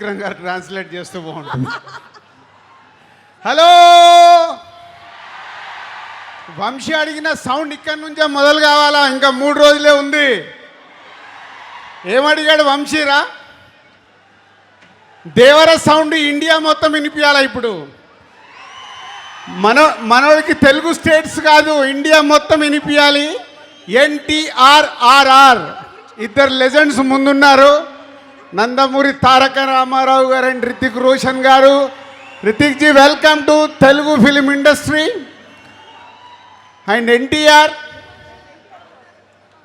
గారు ట్రాన్స్లేట్ చేస్తూ బాగుంటుంది. హలో, వంశీ అడిగిన సౌండ్ ఇక్కడి నుంచే మొదలు కావాలా? ఇంకా 3 రోజులే ఉంది. ఏమడిగాడు వంశీరా? దేవర సౌండ్ ఇండియా మొత్తం వినిపించాలా? ఇప్పుడు మనోడికి తెలుగు స్టేట్స్ కాదు, ఇండియా మొత్తం వినిపించాలి. NTRRR ఇద్దరు లెజెండ్స్ ముందున్నారు. నందమూరి తారక రామారావు గారు అండ్ రితిక్ రోషన్ గారు. Hrithik ji, welcome to Telugu film industry. And NTR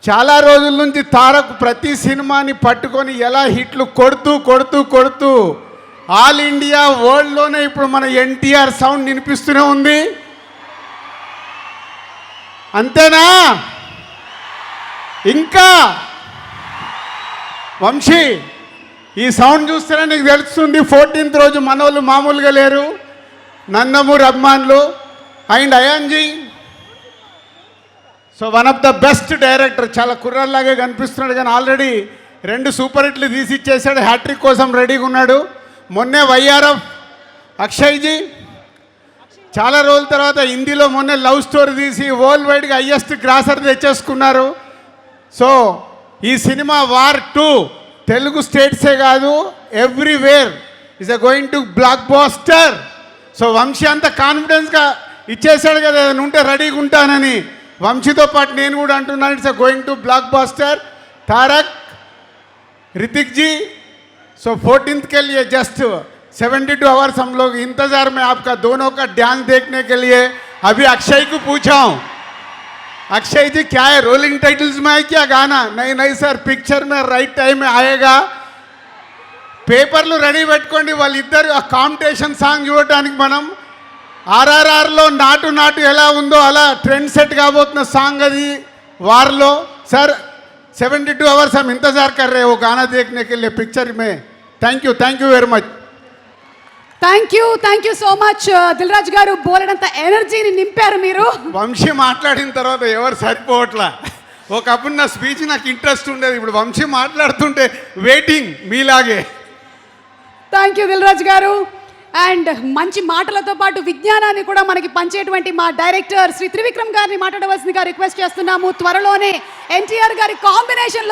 చాలా రోజుల నుంచి తారక్ ప్రతి సినిమాని పట్టుకొని ఎలా హిట్లు కొడుతూ కొడుతూ కొడుతూ ఆల్ ఇండియా వరల్డ్లోనే ఇప్పుడు మన ఎన్టీఆర్ సౌండ్ వినిపిస్తూనే ఉంది. అంతేనా? ఇంకా వంశీ, ఈ సౌండ్ చూస్తేనే నీకు తెలుస్తుంది 14th రోజు మనోళ్ళు మామూలుగా లేరు. నందమూరి అభిమానులు అండ్ అయాన్జీ, so one of the best director. చాలా కుర్రల్లాగే కనిపిస్తున్నాడు కానీ ఆల్రెడీ 2 సూపర్ హిట్లు తీసి ఇచ్చేసాడు. హ్యాట్రిక్ కోసం రెడీగా ఉన్నాడు. మొన్నే వైఆర్ఎఫ్ అక్షయ్జీ చాలా రోజుల తర్వాత హిందీలో మొన్నే లవ్ స్టోరీ తీసి వరల్డ్ వైడ్గా హైయెస్ట్ గ్రాసర్ తెచ్చేసుకున్నారు. సో ఈ సినిమా వార్ 2 తెలుగు స్టేట్సే కాదు, everywhere is going to blockbuster. So Vamsi అంత కాన్ఫిడెన్స్గా ఇచ్చేసాడు కదా, ఏదైనా ఉంటే రెడీగా ఉంటానని. వంశీతో పాటు నేను కూడా అంటున్నాను, it's going to blockbuster. Tarak, Hrithik ji, so 14th के लिए जस्ट 72 आवर्स हम लोग इंतज़ार में आपका दोनों का डांस देखने के लिए. अभी अक्षय को पूछा हूँ, अक्षय जी क्या है, रोलिंग टाइटल्स में है क्या गाना? नहीं नहीं सर, पिक्चर में राइट टाइम में आएगा. పేపర్లు రెడీ పెట్టుకోండి. వాళ్ళిద్దరు ఆ కాంపిటీషన్ సాంగ్ చూడటానికి మనం RRRలో నాటు నాటు ఎలా ఉందో అలా ట్రెండ్ సెట్ కాబోతున్న సాంగ్ అది వార్లో. सर 72 आवर्स हम इंतजार कर रहे हैं वो गाना देखने के लिए पिक्चर में. Thank you very much. Thank you so much Dil Raju గారు. బోలెడంత ఎనర్జీని నింపారు మీరు. వంశీ మాట్లాడిన తర్వాత ఎవరు సరిపోవట్లా. ఒకప్పుడు నా స్పీచ్ నాకు ఇంట్రెస్ట్ ఉండేది, ఇప్పుడు వంశీ మాట్లాడుతుంటే వెయిటింగ్ మీలాగే. థ్యాంక్ యూ దిల్ రాజు గారు. అండ్ మంచి మాటలతో పాటు విజ్ఞానాన్ని కూడా మనకి పంచేటువంటి మా డైరెక్టర్ శ్రీ త్రివిక్రమ్ గారిని మాట్లాడవలసిందిగా రిక్వెస్ట్ చేస్తున్నాము. త్వరలోనే ఎన్టీఆర్ గారి కాంబినేషన్లో